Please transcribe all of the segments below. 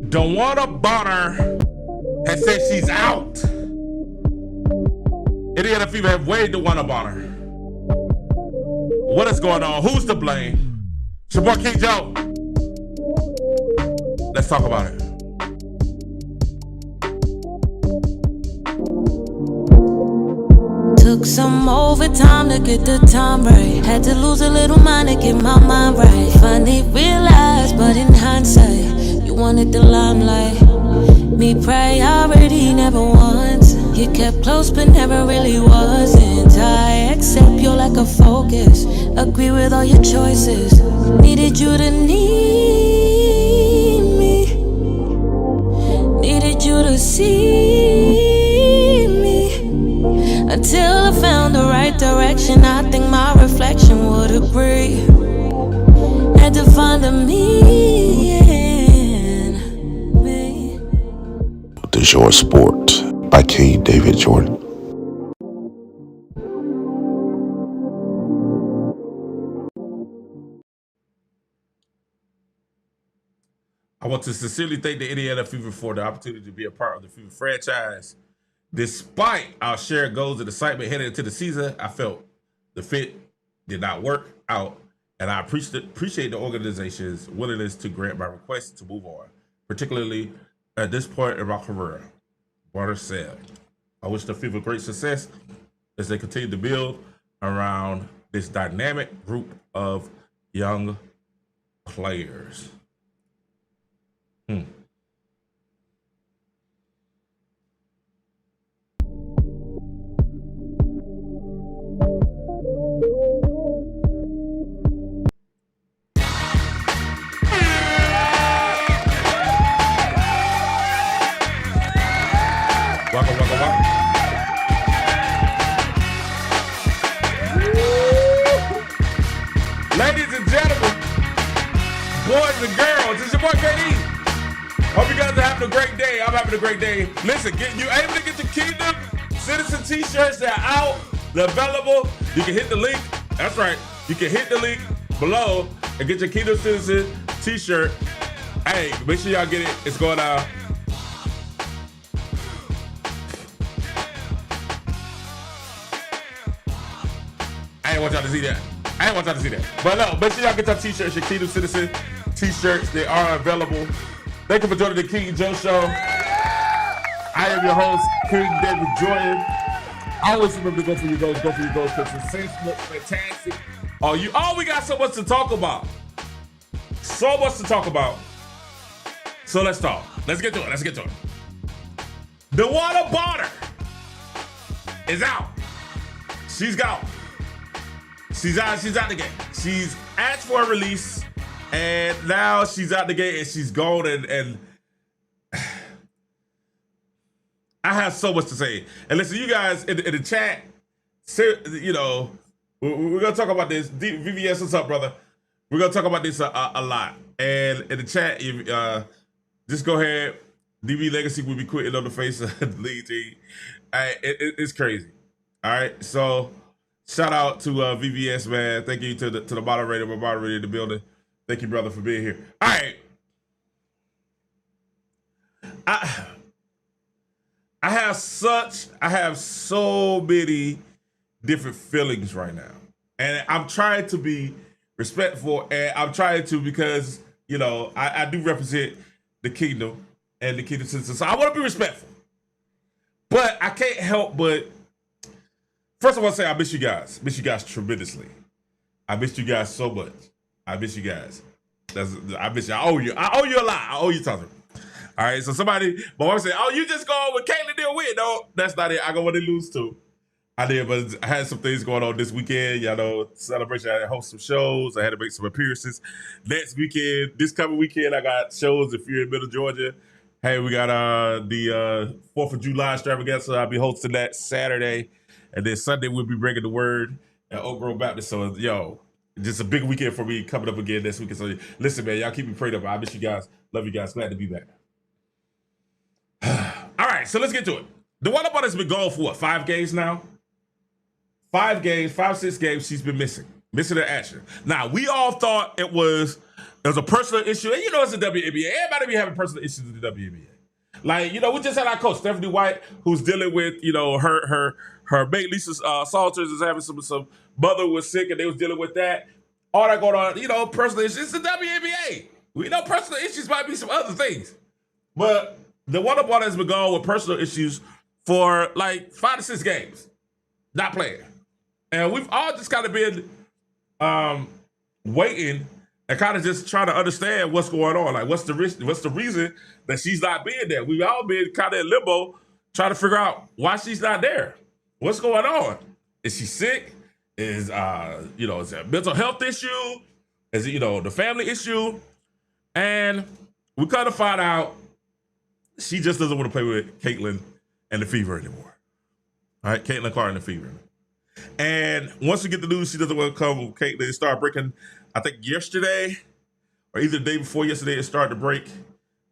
Dewanna Bonner has said she's out. Indiana Fever have waived Dewanna Bonner. What is going on? Who's to blame? It's your boy King Joe. Let's talk about it. Took some overtime to get the time right. Had to lose a little mind to get my mind right. Finally realized, but in hindsight, you wanted the limelight. Me priority never once. You kept close but never really wasn't. I accept your lack of focus. Agree with all your choices. Needed you to need me. Needed you to see me. Until I found the right direction, I think my reflection would agree. Had to find a me in me. The Short Sport by King David Jordan. I want to sincerely thank the Indiana Fever for the opportunity to be a part of the Fever franchise. Despite our shared goals and excitement heading into the season, I felt the fit did not work out, and I appreciate the organization's willingness to grant my request to move on, particularly at this point in my career. Bonner said, I wish the Fever great success as they continue to build around this dynamic group of young players. Welcome. Ladies and gentlemen, boys and girls, it's your boy KD. Hope you guys are having a great day. I'm having a great day. Listen, you able to get your Kingdom Citizen t-shirts? They're out. They're available. You can hit the link. That's right. You can hit the link below and get your Kingdom Citizen t-shirt. Hey, make sure y'all get it. It's going out. I ain't want y'all to see that. But no, make sure y'all get your t-shirts, your Kingdom Citizen t-shirts. They are available. Thank you for joining the King Joe Show. I am your host, King David Jordan. Always remember to go for your goals, because success looks fantastic. We got so much to talk about. So let's talk. Let's get to it. Dewanna Bonner is out. She's gone. She's out the game. She's asked for a release, and now she's out the gate and she's gone. And I have so much to say. And listen, you guys in the chat, you know, we're gonna talk about this. VVS, what's up, brother? We're gonna talk about this a lot. And in the chat, just go ahead. DB Legacy will be quitting on the face of the league team. It's crazy. All right, so shout out to VVS, man. Thank you to the moderator. We're moderating in the building. Thank you, brother, for being here. All right. I have so many different feelings right now. And I'm trying to be respectful, and I'm trying to because, you know, I do represent the kingdom and the kingdom citizens. So I want to be respectful. But I can't help but, first I want to say I miss you guys. Miss you guys tremendously. I miss you guys so much. I miss you guys. I miss you. I owe you a lot. I owe you something. All right, so my wife said, "Oh, you just go with Caitlyn didn't win." No, that's not it. I go when they lose too. I did, but I had some things going on this weekend. Y'all know, celebration. I had to host some shows. I had to make some appearances. This coming weekend, I got shows if you're in Middle Georgia. Hey, we got the 4th of July extravaganza. I'll be hosting that Saturday, and then Sunday we'll be bringing the word at Oak Grove Baptist. So, just a big weekend for me coming up again this weekend. So, listen, man, y'all keep me prayed up. I miss you guys. Love you guys. Glad to be back. All right, so let's get to it. Dewanna Bonner's been gone for 5 games now? 5 games, 5, 6 games she's been missing. Missing in action. Now, we all thought it was a personal issue. And it's the WNBA. Everybody be having personal issues in the WNBA. Like, we just had our coach, Stephanie White, who's dealing with, her mate, Lisa Salters, is having some mother was sick and they was dealing with that. All that going on, personal issues. It's the WNBA. We know personal issues might be some other things. But Dewanna Bonner has been gone with personal issues for like 5 to 6 games. Not playing. And we've all just kind of been waiting and kind of just trying to understand what's going on. Like, what's the reason that she's not being there? We've all been kind of in limbo trying to figure out why she's not there. What's going on? Is she sick? Is, is it a mental health issue? Is it, the family issue? And we kind of find out she just doesn't want to play with Caitlin and the Fever anymore. All right, Caitlin Clark and the Fever. And once we get the news, she doesn't want to come with Caitlin. It started breaking, I think, yesterday or either the day before yesterday, it started to break.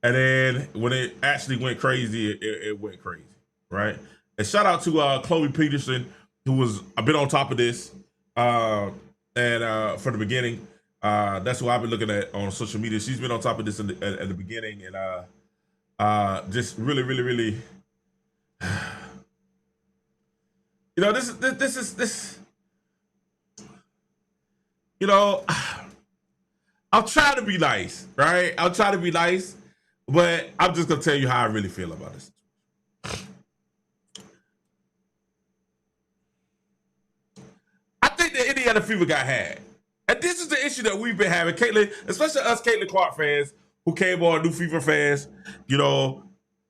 And then when it actually went crazy, it went crazy, right? And shout out to Chloe Peterson, who was a bit on top of this and from the beginning. That's who I've been looking at on social media. She's been on top of this at the beginning and just really, really, really. This is. I'm trying to be nice, right? I'm trying to be nice, but I'm just gonna tell you how I really feel about this. I think the Indiana Fever got had. And this is the issue that we've been having, Caitlin, especially us Caitlin Clark fans who came on, new Fever fans.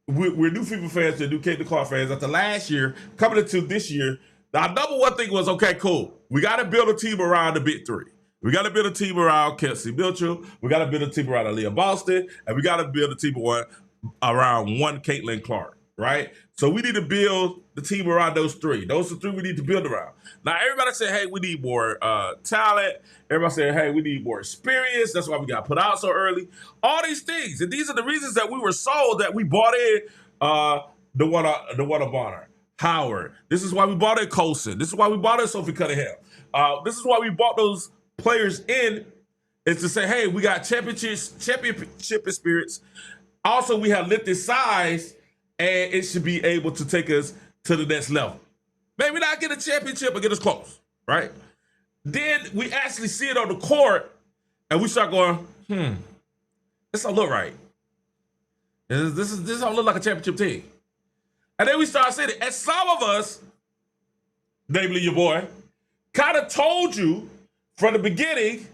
We're new Fever fans to new Caitlin Clark fans. After last year, coming into this year, the number one thing was, okay, cool. We got to build a team around the big three. We got to build a team around Kelsey Mitchell. We got to build a team around Aaliyah Boston. And we got to build a team around one Caitlin Clark, right? So we need to build the team around those three. Those are three we need to build around. Now, everybody said, hey, we need more talent. Everybody said, hey, we need more experience. That's why we got put out so early. All these things. And these are the reasons that we were sold that we bought in Dewanna Bonner, Howard. This is why we bought in Colson. This is why we bought in Sophie Cunningham. This is why we bought those players in, is to say, hey, we got championship experience. Also, we have lifted size, and it should be able to take us to the next level. Maybe not get a championship, but get us close, right? Then we actually see it on the court, and we start going, this don't look right. This don't look like a championship team. And then we start saying it. And some of us, namely your boy, kind of told you from the beginning,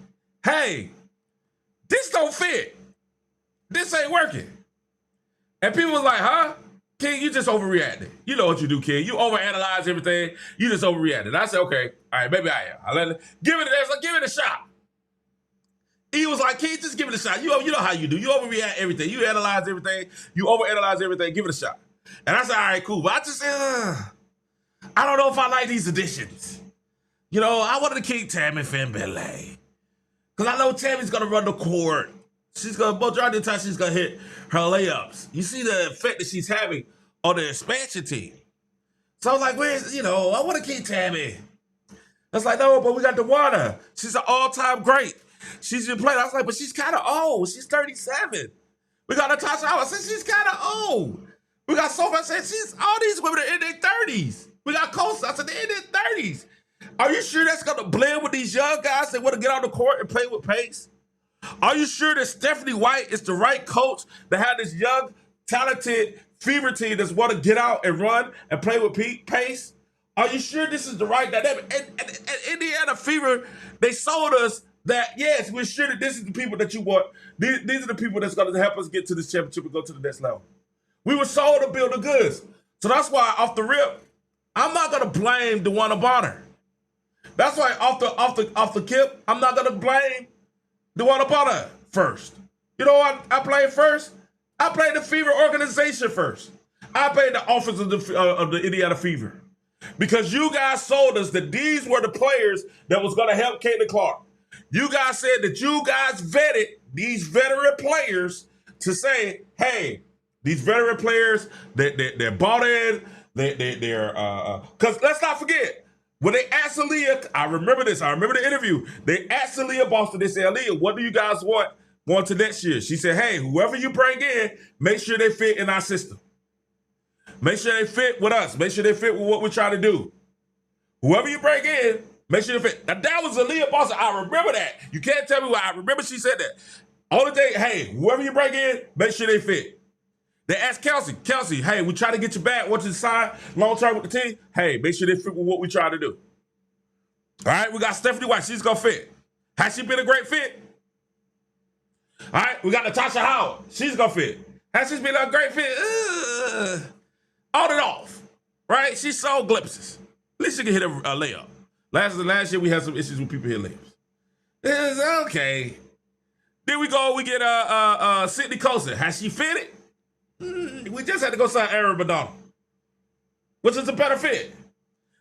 hey, this don't fit. This ain't working. And people was like, huh? King, you just overreacted. You know what you do, King. You overanalyze everything. You just overreacted. I said, okay, all right, maybe I am. Give it a shot. He was like, King, just give it a shot. You know how you do. You overreact everything. You analyze everything. You overanalyze everything. Give it a shot. And I said, all right, cool. But I just said, I don't know if I like these additions. I wanted to keep Tammy Fembele. Because I know Tammy's going to run the court. She's going to, majority of the time, she's going to hit her layups. You see the effect that she's having on the expansion team. So I was like, I want to keep Tammy. I was like, no, but we got Dewanna. She's an all-time great. She's been playing. I was like, but she's kind of old. She's 37. We got Natasha Howard. I said, she's kind of old. We got Sophie. I said, all these women are in their 30s. We got Costa. I said, they're in their 30s. Are you sure that's going to blend with these young guys that want to get on the court and play with pace? Are you sure that Stephanie White is the right coach to have this young, talented Fever team that's want to get out and run and play with pace? Are you sure this is the right dynamic? And Indiana Fever, they sold us that, yes, we're sure that this is the people that you want. These are the people that's going to help us get to this championship and go to the next level. We were sold to build the goods. So that's why, off the rip, I'm not going to blame Dewanna Bonner. That's why off the kip, I'm not going to blame Dewanna Bonner first. You know what I played first? I played the Fever organization first. I played the office of the Indiana Fever. Because you guys sold us that these were the players that was going to help Caitlin Clark. You guys said that you guys vetted these veteran players to say, hey, these veteran players, they're bought in, they're because let's not forget, When they asked Aaliyah, I remember this. I remember the interview. They asked Aaliyah Boston, they said, Aaliyah, what do you guys want going to next year? She said, hey, whoever you bring in, make sure they fit in our system. Make sure they fit with us. Make sure they fit with what we're trying to do. Whoever you bring in, make sure they fit. Now, that was Aaliyah Boston. I remember that. You can't tell me why. I remember she said that. Only thing, hey, whoever you bring in, make sure they fit. They asked Kelsey, hey, we try to get you back. Want you to sign long-term with the team? Hey, make sure they fit with what we try to do. All right, we got Stephanie White. She's going to fit. Has she been a great fit? All right, we got Natasha Howard. She's going to fit. Has she been a great fit? On and off. Right? She sold glimpses. At least she can hit a layup. Last year, we had some issues with people hitting layups. It's okay. Then we get Sydney Colson. Has she fitted? We just had to go sign Aaron Madonna, which is a better fit.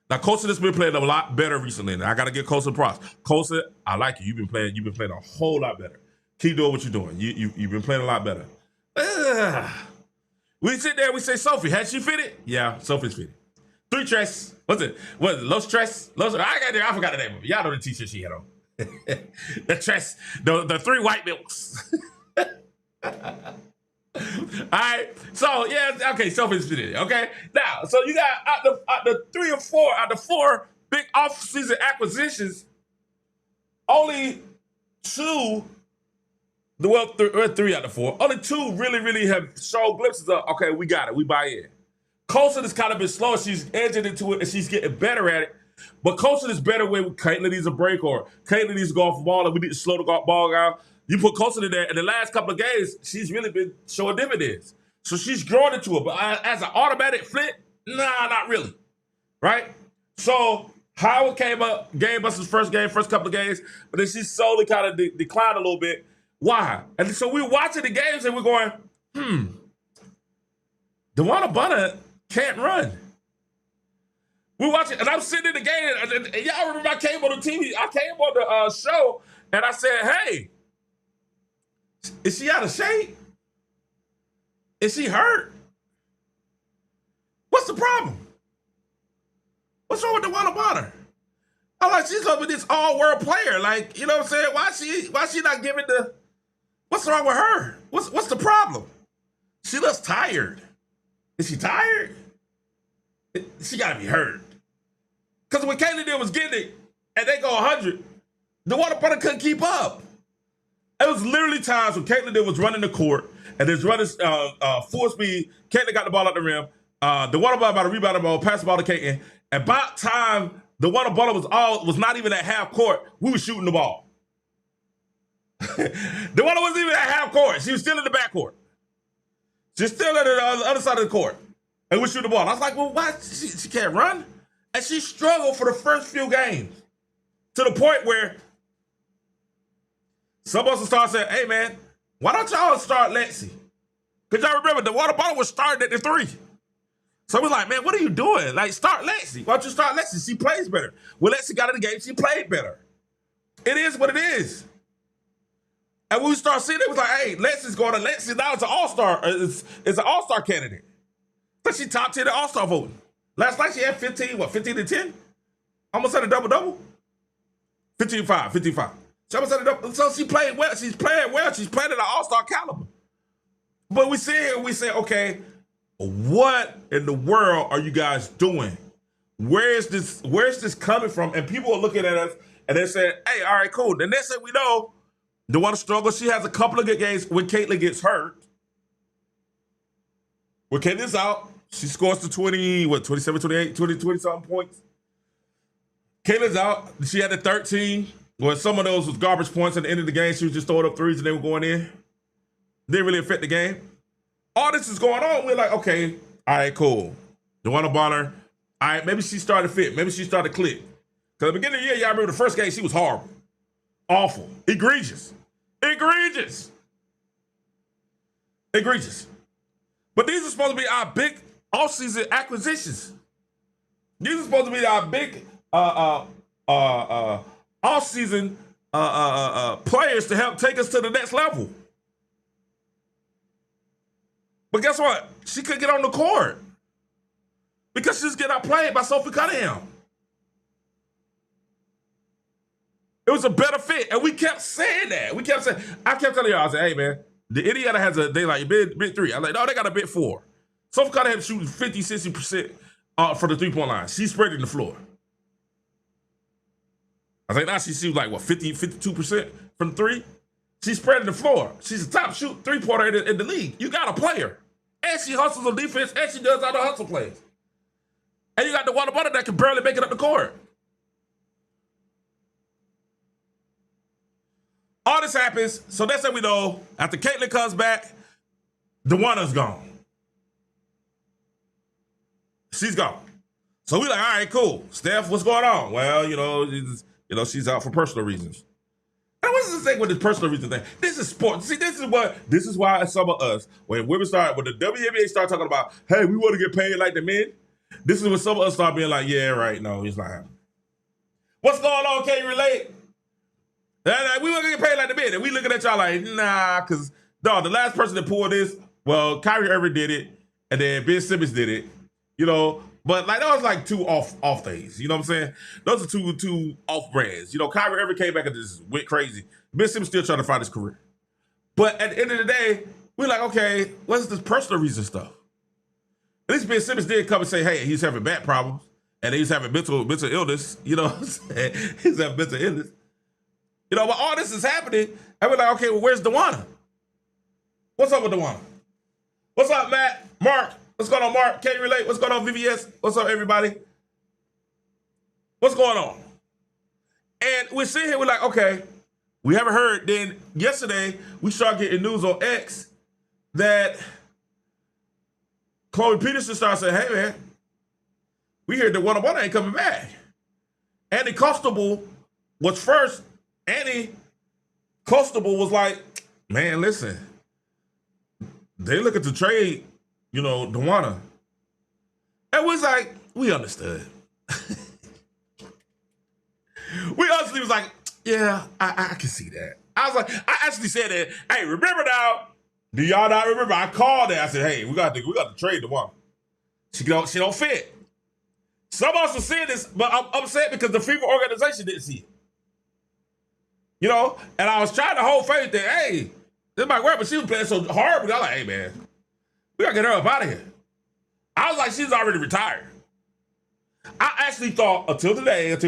Now, Colson has been playing a lot better recently, and I got to give Colson props. Colson, I like you. You've been playing a whole lot better. Keep doing what you're doing. You've been playing a lot better. We sit there, we say, Sophie, has she fitted? Yeah, Sophie's fitted. 3 Tress. What's it? Los Tress? I forgot the name of it. Y'all know the t-shirt she had on. The Tress, the 3 white milks. All right, so yeah, okay, Sophie's fitted. Okay, now, so you got out the 4 big off-season acquisitions, only 2. Well, 3 out of 4. Only 2 really have shown glimpses of, okay, we got it. We buy in. Colson has kind of been slow. She's edging into it, and she's getting better at it. But Colson is better when Caitlin needs a break or Caitlin needs to go off the ball and we need to slow the ball down. You put Colson in there, and the last couple of games, she's really been showing dividends. So she's growing into it. But as an automatic flip, nah, not really. Right? So Howard came up, gave us his first couple of games, but then she slowly kind of declined a little bit. Why? And so we're watching the games and we're going, Dewanna Bonner can't run. We're watching, and I'm sitting in the game, and y'all remember I came on the TV, I came on the show, and I said, hey, is she out of shape? Is she hurt? What's the problem? What's wrong with Dewanna Bonner? I'm like, she's up with this all-world player. Like, you know what I'm saying? Why she not giving the... What's wrong with her? What's the problem? She looks tired. Is she tired? She gotta be hurt. Because when Caitlin Dew was getting it, and they go 100, Dewanna Bonner couldn't keep up. It was literally times when Caitlin Dew was running the court, and there's running full speed. Caitlin got the ball at the rim. Dewanna Bonner about to rebound the ball, pass the ball to Caitlin. About time Dewanna Bonner was not even at half court, we were shooting the ball. Dewanna wasn't even at half court. She was still in the back court. She's still on the other side of the court. And we shoot the ball. I was like, well, why? She can't run? And she struggled for the first few games. To the point where some of us start saying, hey, man, why don't y'all start Lexi? Because y'all remember, Dewanna Bonner was starting at the 3. So we're like, man, what are you doing? Like, start Lexi. Why don't you start Lexi? She plays better. When Lexi got in the game, she played better. It is what it is. And when we start seeing it, it was like, hey, Lexi's going to Lexi. Now it's an all-star. It's an all-star candidate. But she top 10 in all-star voting. Last night she had 15 and 10? Almost had a double-double? 15-5. She almost had a double. So she played well. She's playing well. She's playing at an all-star caliber. But we sit here and we say, okay, what in the world are you guys doing? Where's this coming from? And people are looking at us and they're saying, hey, all right, cool. The next thing we know, Dewanna struggles. She has a couple of good games when Caitlin gets hurt. When Caitlin's out, she scores to 27, 28, 20-something points. Caitlin's out. She had the 13. Well, some of those was garbage points at the end of the game. She was just throwing up threes and they were going in. Didn't really affect the game. All this is going on. We're like, okay, all right, cool. Dewanna Bonner, all right, maybe she started to fit. Maybe she started to click. Because at the beginning of the year, y'all remember the first game, she was horrible. Awful. Egregious. But these are supposed to be our big off-season acquisitions. These are supposed to be our big off-season players to help take us to the next level. But guess what? She couldn't get on the court because she's getting outplayed by Sophie Cunningham. It was a better fit. And we kept saying that. I kept telling y'all, I said, hey, man, the Indiana has they like bid 3. I'm like, no, they got a bid 4. Some kind of shooting 50, 60% for the 3-point line. She's spreading the floor. I think now she shoots like, what, 50, 52% from 3? She's spreading the floor. She's a top shoot 3-pointer in the league. You got a player. And she hustles on defense, and she does other hustle plays. And you got Dewanna Bonner that can barely make it up the court. All this happens, so that's how we know after Caitlin comes back, Dewanna's gone. She's gone. So we like, all right, cool. Steph, what's going on? Well, she's out for personal reasons. And what's the thing with this personal reason thing? This is sport. See, this is why some of us, when the WNBA start talking about, hey, we want to get paid like the men, this is when some of us start being like, yeah, right, no, it's not happening. What's going on? Can you relate? We want to get paid like the men. And we looking at y'all like, nah, because, no, the last person that pulled this, well, Kyrie Irving did it, and then Ben Simmons did it, But like that was like 2 off things. You know what I'm saying? Those are two off brands. Kyrie Irving came back and just went crazy. Ben Simmons still trying to find his career. But at the end of the day, we're like, okay, what's this personal reason stuff? At least Ben Simmons did come and say, hey, he's having back problems and he's having mental illness. You know what I'm saying? He's having mental illness. But all this is happening, and we're like, okay, well, where's Dewanna? What's up with Dewanna? What's up, Matt? Mark? What's going on, Mark? Can you relate? What's going on, VVS? What's up, everybody? What's going on? And we're sitting here, we're like, okay, we haven't heard. Then yesterday, we started getting news on X that Chloe Peterson started saying, hey, man, we hear that Dewanna Bonner ain't coming back. Andy Constable was first. Andy Constable was like, man, listen, they looking to trade, Dewanna. And was like, we understood. We honestly was like, yeah, I can see that. I was like, I actually said that, hey, remember now, do y'all not remember? I called her. I said, hey, we got to trade Dewanna. She don't fit. Some of us were seeing this, but I'm upset because the FIFA organization didn't see it. And I was trying to hold faith that, hey, this might work, but she was playing so hard. But I was like, hey, man, we got to get her up out of here. I was like, she's already retired. I actually thought until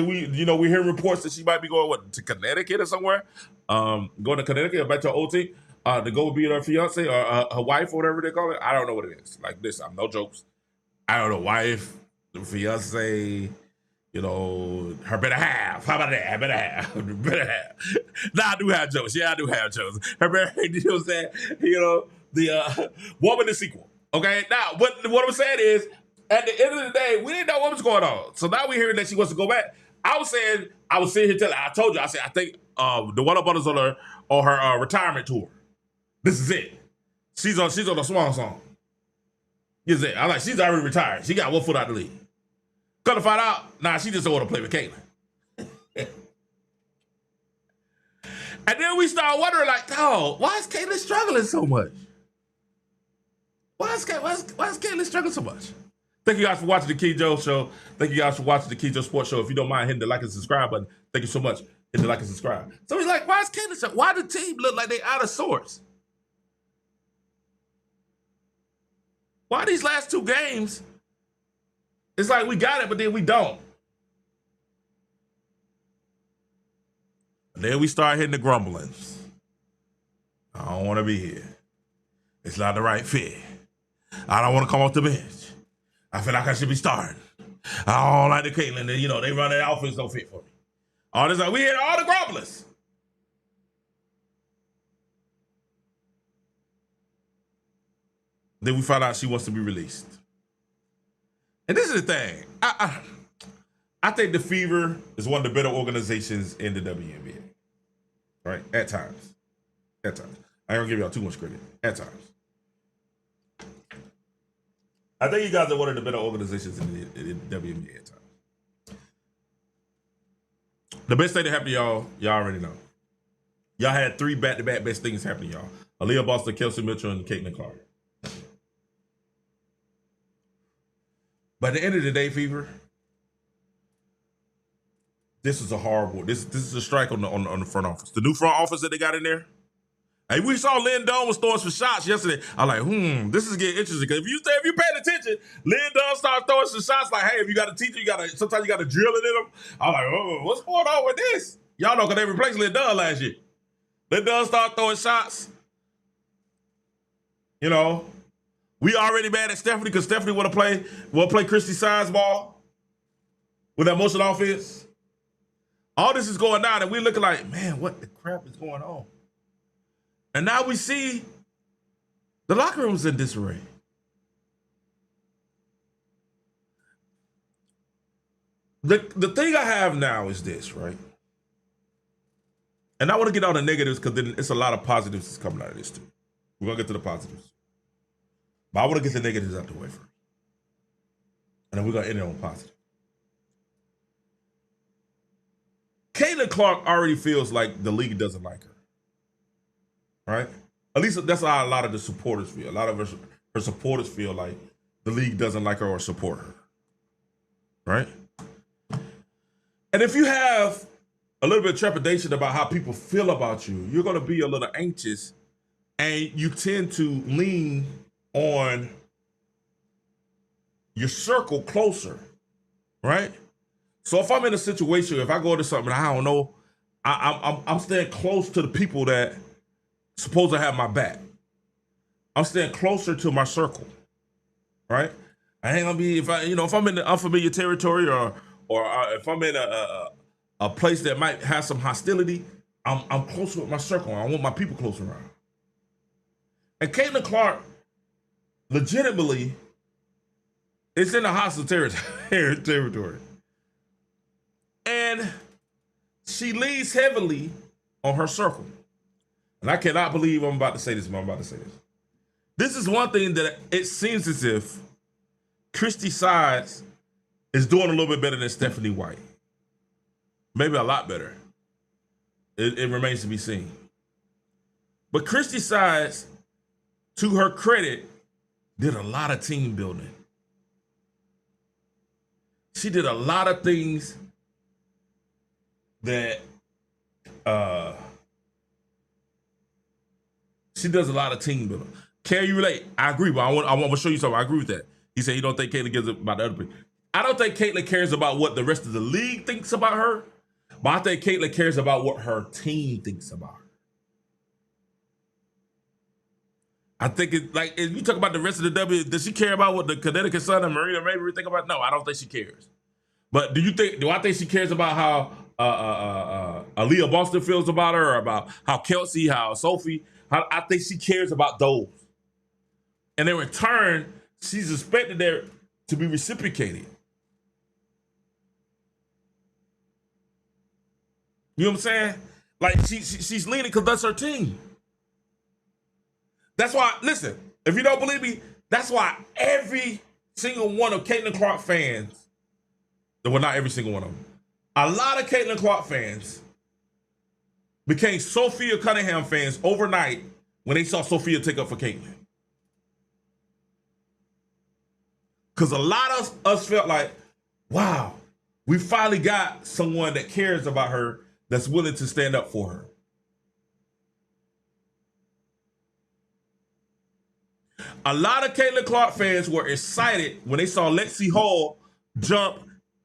we hear reports that she might be going, to Connecticut or somewhere, going to Connecticut or back to her old team, to go be her fiance or her wife or whatever they call it. I don't know what it is. Like this, I'm no jokes. I don't know, wife, fiance, her better half. How about that? Better half. Nah, I do have jokes. Yeah, I do have jokes. Her better, you know what I'm saying? The woman is sequel. Okay? Now, what I'm saying is, at the end of the day, we didn't know what was going on. So now we're hearing that she wants to go back. I was sitting here telling, I told you, I said, I think Dewanna Bonner's on her retirement tour. This is it. She's on a swan song. This is it. I'm like, she's already retired. She got one foot out the league. Gonna find out, nah, she just don't want to play with Caitlin. And then we start wondering, like, oh, why is Caitlin struggling so much? Why is Caitlin struggling so much? Thank you guys for watching the Key Joe Show. Thank you guys for watching the Key Joe Sports Show. If you don't mind hitting the like and subscribe button, thank you so much. Hit the like and subscribe. So he's like, why is Caitlin struggling? Why the team look like they out of sorts? Why these last 2 games, it's like we got it, but then we don't. And then we start hitting the grumblings. I don't want to be here. It's not the right fit. I don't want to come off the bench. I feel like I should be starting. I don't like the Caitlin. They run that offense, don't fit for me. All this, we hear all the grumblings. Then we find out she wants to be released. And this is the thing. I think the Fever is one of the better organizations in the WNBA. Right? At times. I ain't gonna give y'all too much credit. At times. I think you guys are one of the better organizations in the WNBA at times. The best thing that happened to y'all already know. Y'all had 3 back-to-back best things happen to y'all. Aaliyah Boston, Kelsey Mitchell, and Caitlin Clark. But at the end of the day, Fever, This is a horrible. This is a strike on the front office. The new front office that they got in there. Hey, we saw Lynn Dunn was throwing some shots yesterday. I'm like, this is getting interesting because if you paying attention, Lynn Dunn started throwing some shots. Like, hey, if you got a teacher, sometimes you got to drill it in them. I'm like, what's going on with this? Y'all know because they replaced Lynn Dunn last year. Lynn Dunn started throwing shots. You know, we already mad at Stephanie because Stephanie want to play Christy Sides ball with that motion offense. All this is going down, and we're looking like, man, what the crap is going on? And now we see the locker room's in disarray. The thing I have now is this, right? And I want to get all the negatives because then it's a lot of positives that's coming out of this too. We're going to get to the positives. But I want to get the negatives out the way first. And then we're going to end it on positive. Caitlin Clark already feels like the league doesn't like her. Right? At least that's how a lot of the supporters feel. A lot of her supporters feel like the league doesn't like her or support her. Right? And if you have a little bit of trepidation about how people feel about you, you're going to be a little anxious and you tend to lean on your circle closer. Right? So if I'm in a situation, if I go to something I don't know, I'm staying close to the people that supposed to have my back. I'm staying closer to my circle, right? I ain't gonna be if I'm in the unfamiliar territory or if I'm in a place that might have some hostility, I'm close with my circle. I want my people close around. And Caitlin Clark, legitimately, is in a hostile territory, and she leans heavily on her circle. And I cannot believe I'm about to say this, but I'm about to say this. This is one thing that it seems as if Christy Sides is doing a little bit better than Stephanie White. Maybe a lot better. It remains to be seen. But Christy Sides, to her credit, did a lot of team building. She did a lot of things that she does a lot of team building. Can you relate? I agree, but I want to show you something. I agree with that. He said he don't think Caitlin gives about the other people. I don't think Caitlin cares about what the rest of the league thinks about her, but I think Caitlin cares about what her team thinks about her. I think it's like, if you talk about the rest of the W, does she care about what the Connecticut Sun and Marina Mabry think about? No, I don't think she cares. But do I think she cares about how Aaliyah Boston feels about her, or about how Kelsey, how Sophie? I think she cares about those. And in return, she's expected there to be reciprocated. You know what I'm saying? Like she's leaning because that's her team. That's why, listen, if you don't believe me, that's why every single one of Caitlin Clark fans, well, not every single one of them, a lot of Caitlin Clark fans became Sophia Cunningham fans overnight when they saw Sophia take up for Caitlin. Because a lot of us felt like, wow, we finally got someone that cares about her, that's willing to stand up for her. A lot of Caitlin Clark fans were excited when they saw Lexi Hall jump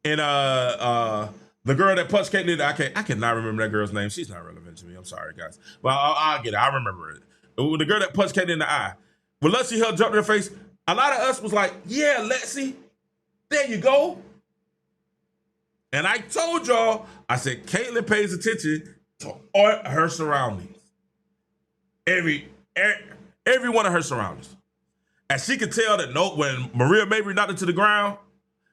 in the girl that punched Caitlin. I cannot remember that girl's name. She's not relevant to me. I'm sorry, guys. But I'll get it. I remember it. The girl that punched Caitlin in the eye. When Lexi Hall jumped in her face, a lot of us was like, yeah, Lexi, there you go. And I told y'all, I said, Caitlin pays attention to all her surroundings. Every one of her surroundings. And she could tell that when Maria Mabry knocked it to the ground,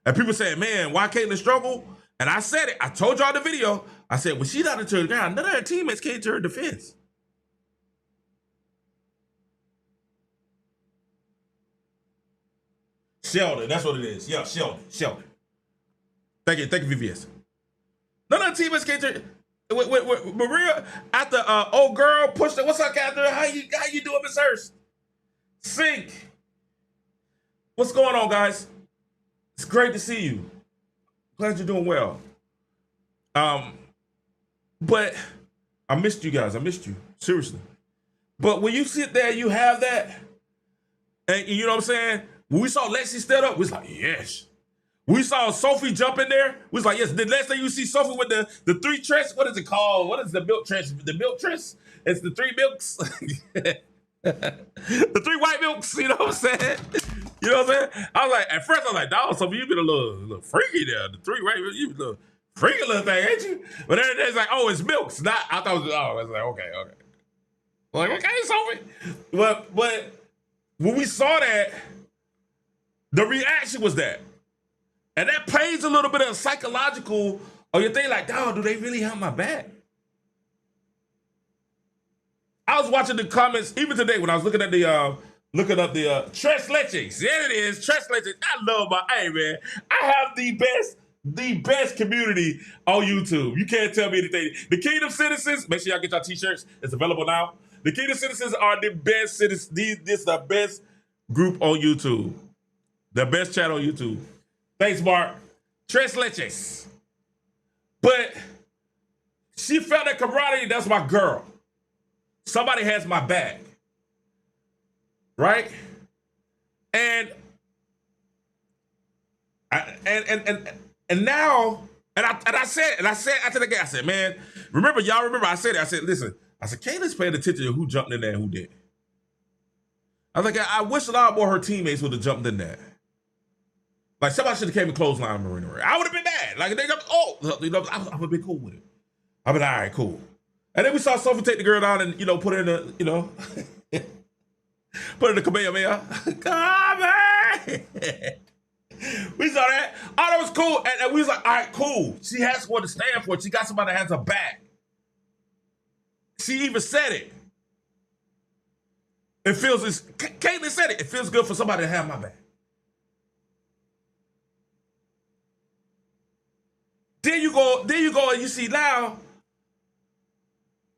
and people saying, man, why Caitlin struggle? And I said it. I told y'all in the video. I said, when she knocked it to the ground, none of her teammates came to her defense. Sheldon, that's what it is. Yeah, Sheldon. Thank you, VVS. None of the teammates came to her. With Maria, after old girl pushed her, what's up, Catherine? How you doing, Miss Hurst? Sink. What's going on, guys? It's great to see you. Glad you're doing well. But I missed you guys. I missed you. Seriously. But when you sit there, you have that, and you know what I'm saying? When we saw Lexi stand up, we was like, yes. We saw Sophie jump in there. We was like, yes. The next thing you see Sophie with the three tress, what is it called? What is the milk tress? The milk tress? It's the three milks. The three white milks, you know what I'm saying? You know what I'm saying? I was like, at first I was like, dog, Sophie, you been a little freaky there. The three white milks, you been a little freaky little thing, ain't you? But then it's like, oh, it's milks. Not, I thought it was, I was like, okay. I'm like, okay, Sophie. But when we saw that, the reaction was that. And that plays a little bit of psychological, or you think like, dog, do they really have my back? I was watching the comments, even today when I was looking at the, Tres Leches. There it is, Tres Leches. I love hey man, I have the best community on YouTube. You can't tell me anything. The Kingdom Citizens, make sure y'all get your t-shirts. It's available now. The Kingdom Citizens are the best citizens. This is the best group on YouTube. The best channel on YouTube. Thanks, Mark. Tres Leches. But she felt that camaraderie, that's my girl. Somebody has my back. Right? And now, I said after the game, I said, man, y'all remember I said, listen, I said, Kayla's paying attention to who jumped in there and who didn't. I was like, I wish a lot more of her teammates would have jumped in there. Like somebody should have came and clothesline Marina Ray. I would have been mad. Like they jumped, I would have been cool with it. I've been all right, cool. And then we saw Sophie take the girl down and put her in the, put her in the Kamehameha. Come on. We saw that. Oh, that was cool. And we was like, all right, cool. She has what to stand for. She got somebody that has her back. She even said it. Caitlyn said it. It feels good for somebody to have my back. Then you go and you see now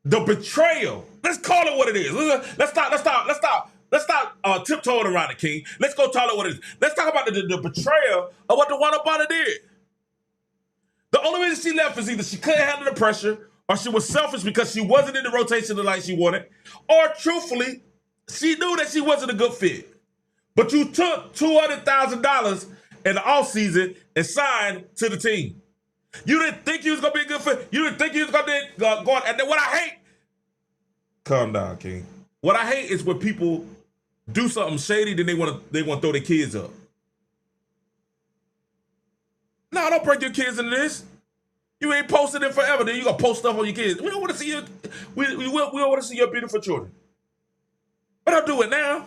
the betrayal. Let's call it what it is. Let's stop tiptoeing around it, King. Let's go call it what it is. Let's talk about the betrayal of what Dewanna Bonner did. The only reason she left is either she couldn't handle the pressure, or she was selfish because she wasn't in the rotation like she wanted, or truthfully, she knew that she wasn't a good fit. But you took $200,000 in the offseason and signed to the team. You didn't think you was gonna be a good fit. You didn't think you was gonna go on. And then what I hate, calm down, King. What I hate is when people do something shady, then they want to throw their kids up. No, don't break your kids into this. You ain't posted it forever. Then you gonna post stuff on your kids. We don't want to see your we don't want to see your beautiful children. But don't do it now.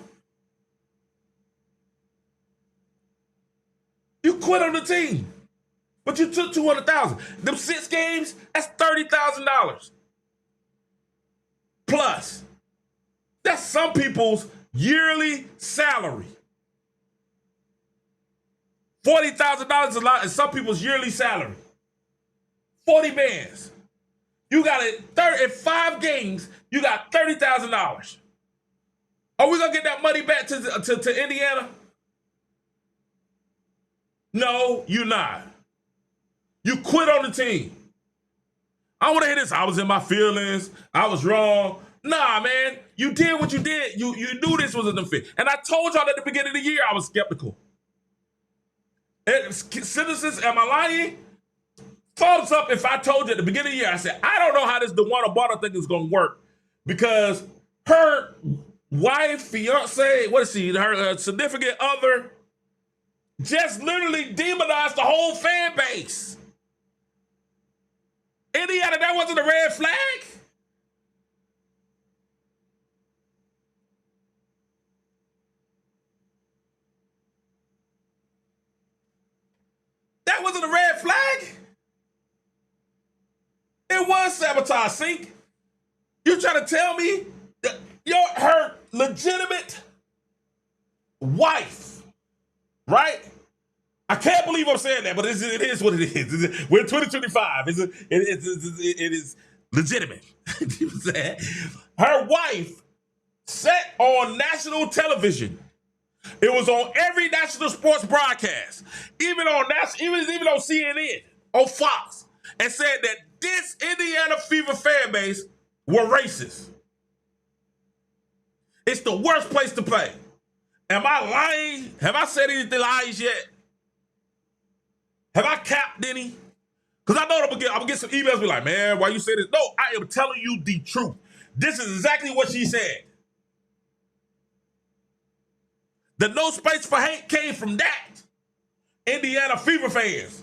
You quit on the team. But you took $200,000. Them 6 games, that's $30,000. Plus. That's some people's yearly salary. $40,000 is a lot, and some people's yearly salary. 40 bands. You got it in 5 games, you got $30,000. Are we gonna get that money back to Indiana? No, you're not. You quit on the team. I want to hear this. I was in my feelings. I was wrong. Nah, man. You did what you did. You knew this wasn't a fit. And I told y'all at the beginning of the year I was skeptical. And citizens, am I lying? Thumbs up if I told you at the beginning of the year, I said, I don't know how this Dewanna Bonner thing is going to work. Because her wife, fiance, what is she? Her significant other just literally demonized the whole fan base. Indiana, that wasn't a red flag? That wasn't a red flag? It was sabotage, Sink. You trying to tell me that her legitimate wife, right? I can't believe I'm saying that, but it is what it is. We're in 2025. It is legitimate. You know what I'm saying? Her wife sat on national television. It was on every national sports broadcast, even on CNN, on Fox. and said that this Indiana Fever fan base were racist. It's the worst place to play. Am I lying? Have I said anything lies yet? Have I capped any? Because I know I'm gonna get some emails be like, man, why you say this? No, I am telling you the truth. This is exactly what she said. The no space for hate came from that. Indiana Fever fans.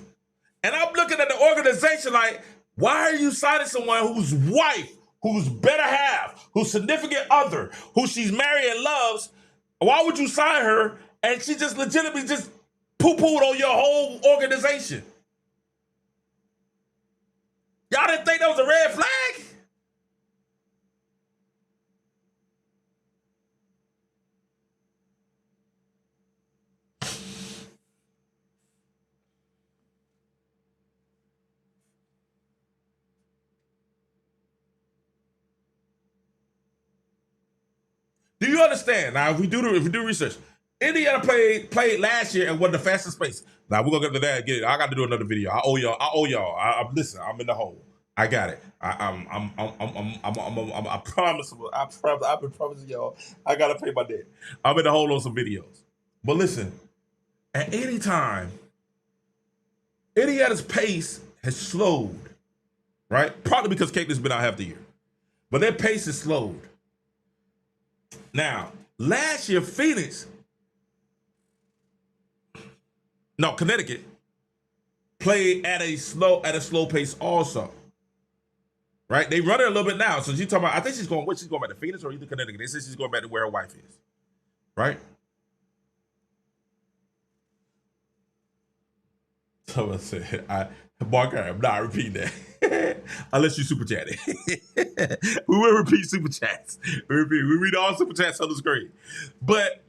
And I'm looking at the organization like, why are you signing someone whose wife, whose better half, whose significant other, who she's married and loves, why would you sign her and she just legitimately just poo-pooed on your whole organization? Y'all didn't think that was a red flag? Do you understand? Now, if we do research, Indiana played last year and won the fastest space. Now we're gonna get to that again. I got to do another video. I owe y'all. Listen. I'm in the hole. I got it. I promise. I've been promising y'all. I gotta pay my debt. I'm in the hole on some videos. But listen, at any time, Indiana's pace has slowed. Right? Partly because Caitlin's been out half the year, but their pace has slowed. Now, last year, Connecticut played at a slow pace also. Right? They run it a little bit now. So she's talking about, I think she's going back to Phoenix or either Connecticut. They said she's going back to where her wife is. Right? Someone said, Mark, I'm not repeating that. Unless you super chat it. We will repeat super chats. We read all super chats on the screen. But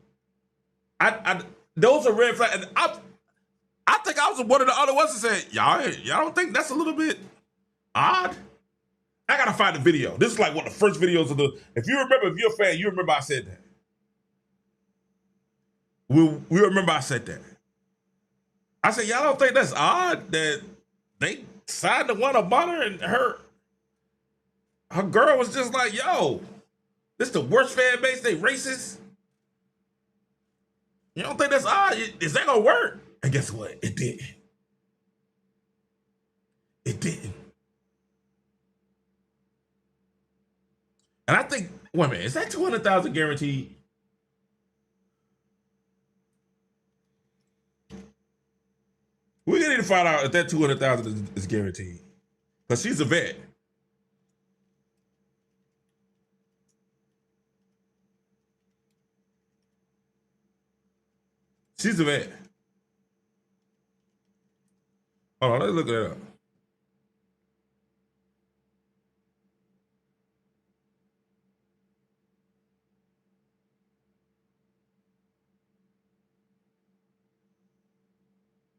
I those are red flags. And I think I was one of the other ones that said, y'all don't think that's a little bit odd? I gotta find the video. This is like one of the first videos of if you're a fan, you remember I said that. We remember I said that. I said, y'all don't think that's odd that they signed Dewanna Bonner and her girl was just like, yo, this is the worst fan base, they racist? You don't think that's odd? Is that gonna work? And guess what? It didn't. It didn't. And I think, wait a minute, is that 200,000 guaranteed? We need to find out if that 200,000 is guaranteed, because she's a vet. She's a vet. Hold on, let's look it up.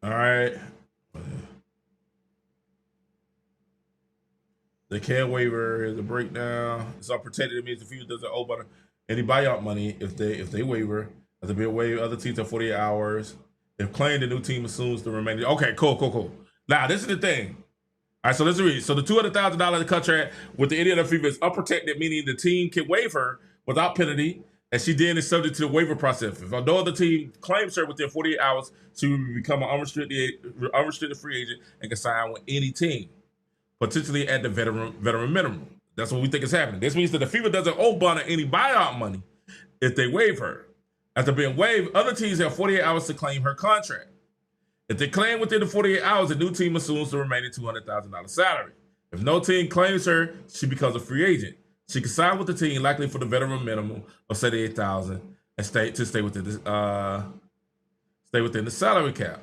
All right. They can't waiver. Here's a breakdown. It's unprotected. It means the Fever doesn't owe any buyout money if they waiver. As a bit waiver, other teams have 48 hours. If claimed, the new team assumes the remaining. Okay, cool. Now, this is the thing. All right, so let's read. So the $200,000 contract with the Indiana Fever is unprotected, meaning the team can waive her without penalty, and she then is subject to the waiver process. If no other team claims her within 48 hours, she will become an unrestricted free agent and can sign with any team, potentially at the veteran minimum. That's what we think is happening. This means that the Fever doesn't owe Bonner any buyout money if they waive her. After being waived, other teams have 48 hours to claim her contract. If they claim within the 48 hours, the new team assumes the remaining $200,000 salary. If no team claims her, she becomes a free agent. She can sign with the team, likely for the veteran minimum of $78,000, and stay within the salary cap.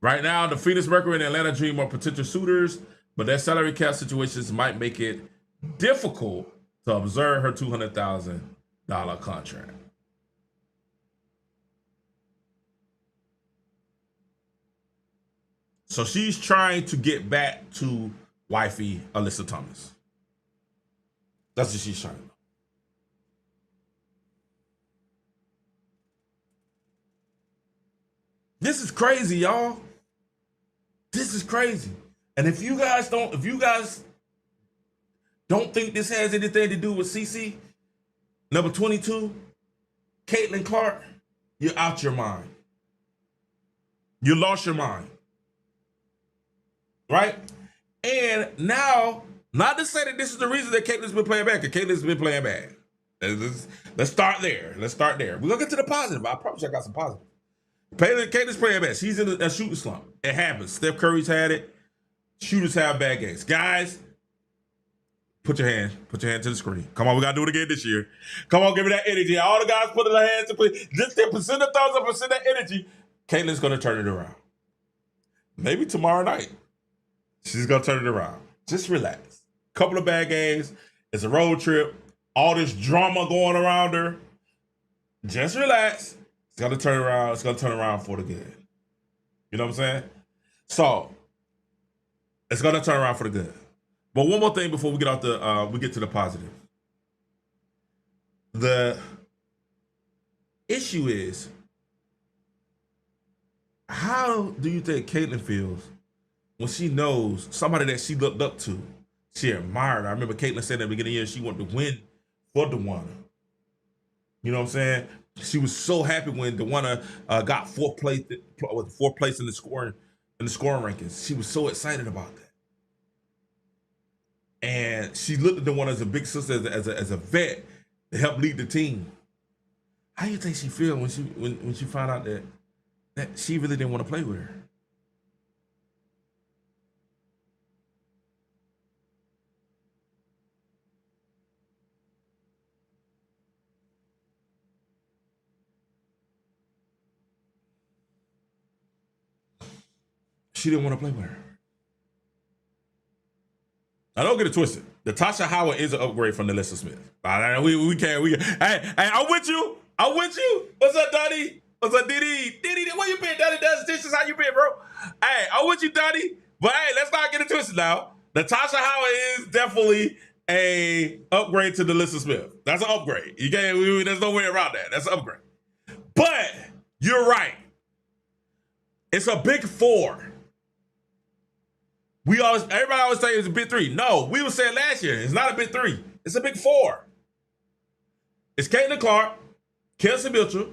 Right now, the Phoenix Mercury and Atlanta Dream are potential suitors, but their salary cap situations might make it difficult to observe her $200,000 contract. So she's trying to get back to wifey Alyssa Thomas. That's what she's trying to do. This is crazy, y'all. This is crazy. And if you guys don't think this has anything to do with CC, number 22, Caitlin Clark, you're out your mind. You lost your mind. Right? And now, not to say that this is the reason that Caitlin's been playing bad, because Caitlin's been playing bad. Let's start there. We're going to get to the positive. I promise you I got some positive. Caitlin's playing bad. She's in a shooting slump. It happens. Steph Curry's had it. Shooters have bad games. Guys, put your hand to the screen. Come on, we got to do it again this year. Come on, give me that energy. All the guys put their hands up. Just 10% of thumbs up, percent of energy. Caitlin's going to turn it around. Maybe tomorrow night. She's going to turn it around. Just relax. Couple of bad games. It's a road trip. All this drama going around her. Just relax. It's going to turn around. It's going to turn around for the good. You know what I'm saying? So, it's going to turn around for the good. But one more thing before we get to the positive. The issue is, how do you think Caitlin feels when she knows somebody that she looked up to, she admired? I remember Caitlin said at the beginning of the year she wanted to win for Dewanna. You know what I'm saying? She was so happy when Dewanna got fourth place in the scoring rankings. She was so excited about that. And she looked at Dewanna as a big sister, as a vet to help lead the team. How do you think she feel when she found out that she really didn't want to play with her? She didn't want to play with her. Now, don't get it twisted. Natasha Howard is an upgrade from Alyssa Smith. We can't. Hey, I'm with you. What's up, Donnie? What's up, Diddy? Where you been? Donnie does dishes. How you been, bro? Hey, I'm with you, Donnie. But hey, let's not get it twisted now. Natasha Howard is definitely a upgrade to Alyssa Smith. That's an upgrade. You can't. There's no way around that. That's an upgrade. But you're right. It's a big four. Everybody always say it's a big three. No, we were saying last year, it's not a big three. It's a big four. It's Caitlin Clark, Kelsey Mitchell,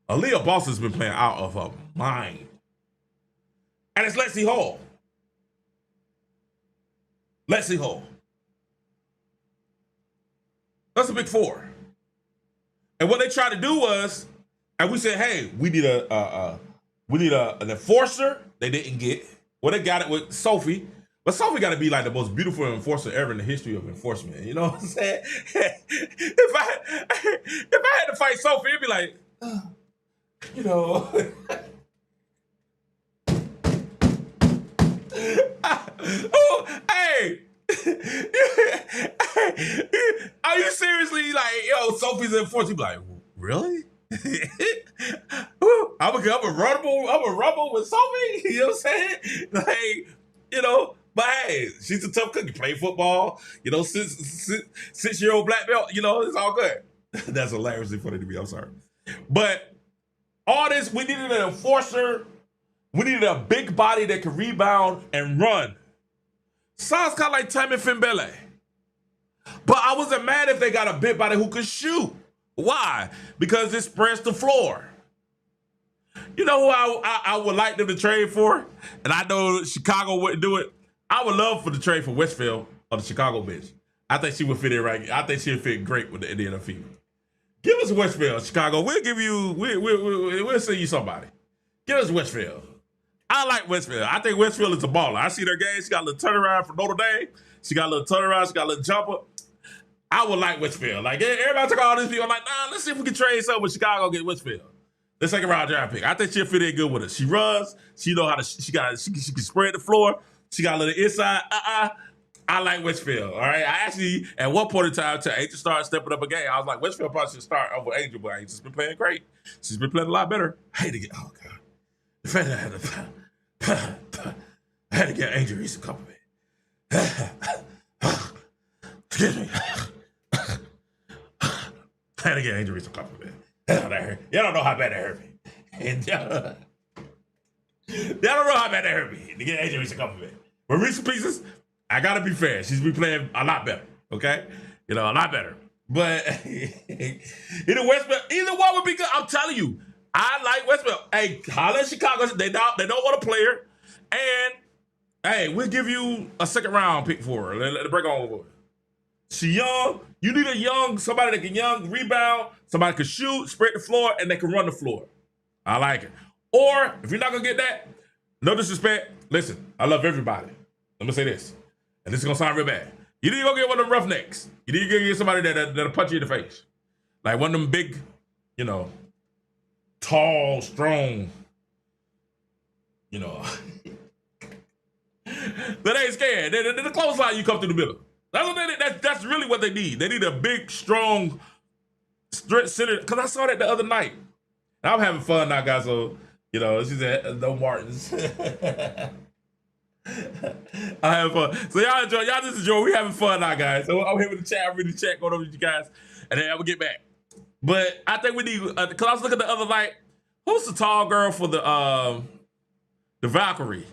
Aaliyah Boss has been playing out of her mind. And it's Lexi Hall. That's a big four. And what they tried to do was, and we said, hey, we need an enforcer. They didn't get. Well, they got it with Sophie, but Sophie got to be like the most beautiful enforcer ever in the history of enforcement. You know what I'm saying? If I had to fight Sophie, it'd be like, you know. Oh, hey. Are you seriously like, yo, Sophie's enforcer? You'd be like, really? I'm a rumble with Sophie. You know what I'm saying? Like, you know, but hey, she's a tough cookie. Play football, you know, 6-year-old black belt, you know, it's all good. That's hilariously funny to me. I'm sorry. But all this, we needed an enforcer. We needed a big body that could rebound and run. Sounds kind of like Tammy Fimbele. But I wasn't mad if they got a big body who could shoot. Why? Because it spreads the floor. You know who I would like them to trade for? And I know Chicago wouldn't do it. I would love for the trade for Westfield or the Chicago bench. I think she would fit in right. I think she would fit great with the Indiana Fever. Give us Westfield, Chicago. We'll give you. We'll send you somebody. Give us Westfield. I like Westfield. I think Westfield is a baller. I see their game. She got a little turnaround for Notre Dame. She got a little turnaround. She got a little jumper. I would like Westfield. Like, everybody took all these people. I'm like, nah, let's see if we can trade something with Chicago, get Westfield. Let's take a round draft pick. I think she'll fit in good with us. She runs. She know how to. She can spread the floor. She got a little inside. I like Westfield. All right. I actually, at one point in time, until Angel started stepping up a game, I was like, Westfield probably should start over Angel, but Angel's been playing great. She's been playing a lot better. I had to get. Oh God. The fact that I had to get Angel Reese a compliment. Excuse me. I had to get Angel Reese a compliment. Y'all don't know how bad that hurt me. And y'all don't know how bad that hurt me to get Angel Reese a compliment. But Reese Pieces, I gotta be fair. She's been playing a lot better. Okay, a lot better. But either Westbrook, either one would be good. I'm telling you, I like Westbrook. Hey, holla at Chicago. They don't want to play her, and hey, we'll give you a second round pick for her. Let it break on over. She young. You need a young somebody that can rebound, somebody can shoot, spread the floor, and they can run the floor. I like it. Or if you're not gonna get that, no disrespect. Listen, I love everybody. Let me say this, and this is gonna sound real bad. You need to go get one of them roughnecks. You need to go get somebody that'll punch you in the face, like one of them big, tall, strong, that ain't scared. They're the clothesline you come through the middle. That's really what they need. They need a big, strong, center. Because I saw that the other night. And I'm having fun now, guys. So, she said, no Martins. I have fun. So y'all enjoy. Y'all just enjoy. We having fun now, guys. So I'm here with the chat. I'm reading the chat, going over with you guys. And then I will get back. But I think we need, because I was looking at the other night, who's the tall girl for the Valkyrie?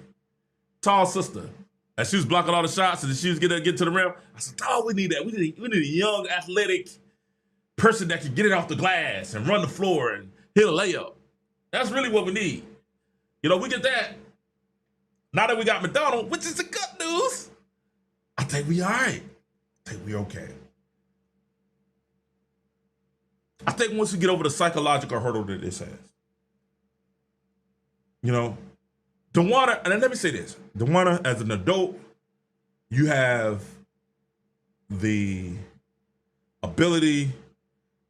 Tall sister. And she was blocking all the shots and she was getting to the rim. I said, oh, we need that. We need a young, athletic person that can get it off the glass and run the floor and hit a layup. That's really what we need. We get that. Now that we got McDonald, which is the good news, I think we all right. I think we okay. I think once we get over the psychological hurdle that this has, Dewanna, and let me say this, Dewanna, as an adult, you have the ability,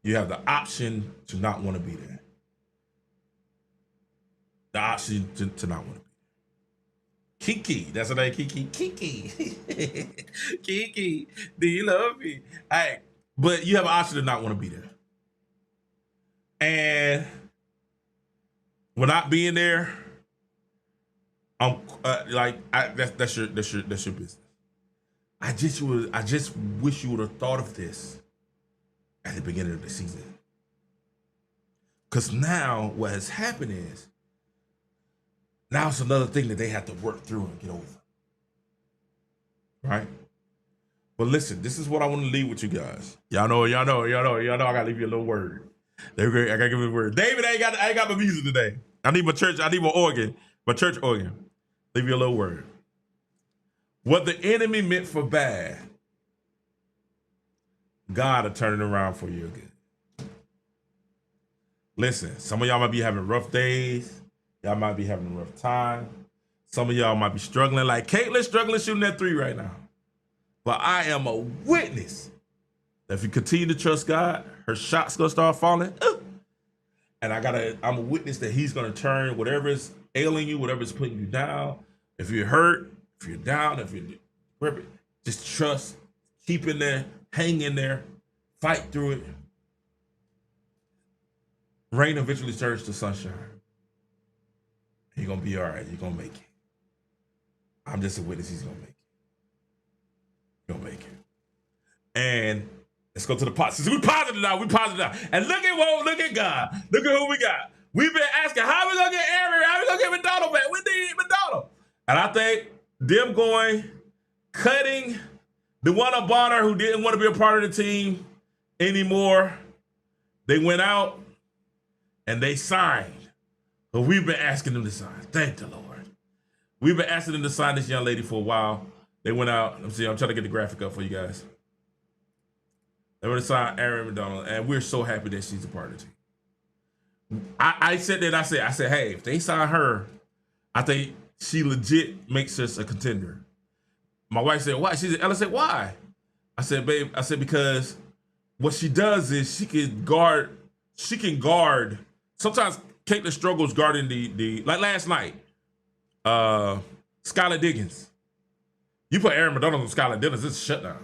you have the option to not want to be there. The option to not want to be there. Kiki, that's her name, Kiki. Kiki. Kiki, do you love me? Hey, but you have an option to not want to be there. And we're not being there. That's your business. I just wish you would have thought of this at the beginning of the season. Because now what has happened is, now it's another thing that they have to work through and get over. Right? But listen, this is what I want to leave with you guys. Y'all know, I gotta leave you a little word. I gotta give you a word. David, I ain't got my music today. I need my organ, my church organ. Leave you a little word. What the enemy meant for bad, God will turn it around for you again. Listen, some of y'all might be having rough days. Y'all might be having a rough time. Some of y'all might be struggling, like Caitlin's struggling shooting that 3 right now. But I am a witness that if you continue to trust God, her shot's gonna start falling. And I'm a witness that he's gonna turn whatever is ailing you, whatever is putting you down. If you're hurt, if you're down, if you're just trust, keep in there, hang in there, fight through it. Rain eventually turns to sunshine. You're gonna be all right. You're gonna make it. I'm just a witness. He's gonna make it. You're gonna make it. And let's go to the pot. Since we positive now, And look at God. Look at who we got. We've been asking, how are we gonna get Aaron? How are we gonna get McDonald back? We need McDonald. And I think them cutting Dewanna Bonner, who didn't want to be a part of the team anymore, they went out and they signed. But we've been asking them to sign. Thank the Lord. We've been asking them to sign this young lady for a while. They went out. I'm trying to get the graphic up for you guys. They went to sign Aaron McDonald, and we're so happy that she's a part of the team. I said that. I said, hey, if they sign her, I think she legit makes us a contender. My wife said, why? Ella said, why? I said, babe, because what she does is she can guard. Sometimes Caitlin struggles guarding the like last night. Skylar Diggins. You put Aaron McDonald on Skylar Diggins, it's a shutdown.